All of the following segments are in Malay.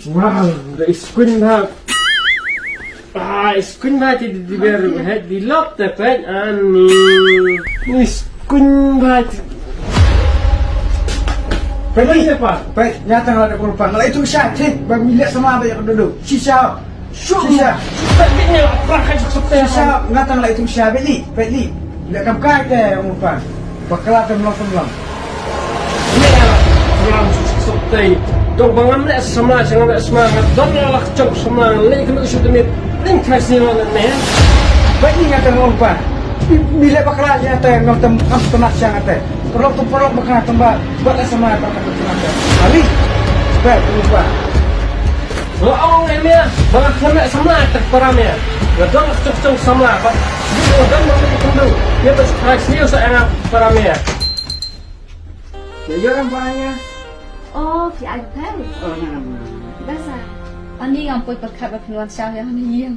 Wow, the screen ha. Screen ha ti di beru head di lock the pen ni screen ha. Pergi apa? Baik, nyata kalau ada korban. Kalau itu syahid, bagi lihat sama apa yang duduk. Sisa, sisa. Ni pakai sesuatu Sisa, ngata kalau itu syahid beli, beli. Lihat kamu kaya korban. Bakalah temlam. ni lah sesuatu. Dong bangun le sama jangan semangat. Dong lah cok semangat. Le kena sudah ni. Ling kasih lo ni. Baik ni ngata korban. Bila bakalah nyata yang nonton tenak siang ngata. Perlu bakalah tambah. Buatlah sama apa kata tenak. Ali, baik korban. Lo awak ni bangun kena sama tak paramnya. Dong cok sama apa. Dong bangun kundu. Dia tu kasih saya paramnya. Ya orang banyak. Oh,พี่ไอ้แพ้ได้ซะอันนี้งามปุยประคับแบบนวลเช้าอย่างนี้เยี่ยม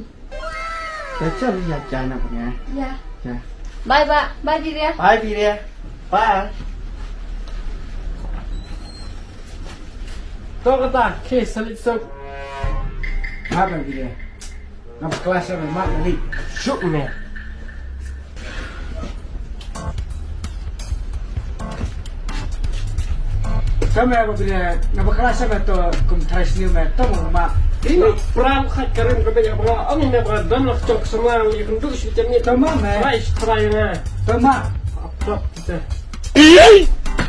Baca lihat jangan punya. อย่า Ya. บายบายพี่เรีย Bye Pira. Bye. Tahu kata, kes salit sok. Apa Pira? Nama kelas apa mak ni? Syuk ni. Sama apa Pira? Nama kelas apa tu? Kumtras ni tahu mak. Ini perang kat karim kebanyakan orang. Ang ni berada dalam cok semua yang kendus macam ni. Tahu mak meh. Rais terayangnya. Tahu mak. Apa kita?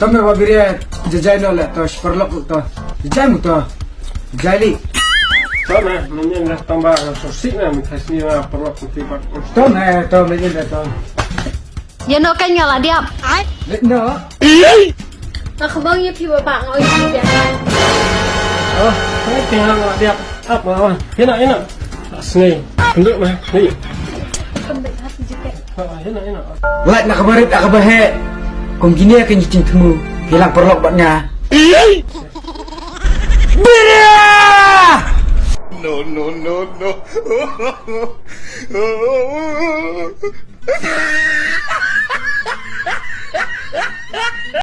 Tahu apa Pira? Jajai nolak tu, perlok tu. Jajai mu tu. Jajai. Sama, ni nak tambah sosik ni, kasih ni perlu kutipan. Tahu ni, tahu ni dah tahu. อย่าโนกันอย่างละเดียบ No. เราขบงยี่พี่บ่ปากเอาอีกทีเดียว Oh, ni tinggal dia apa kawan? Enak. Sengai. Kenduk mah. Ni. คนเป็นทัศน์จิตเก Enak. Buat nak kabarit, nak kabahek. Kau gini akan jicing temu. Hilang perlok buatnya. Pira! No.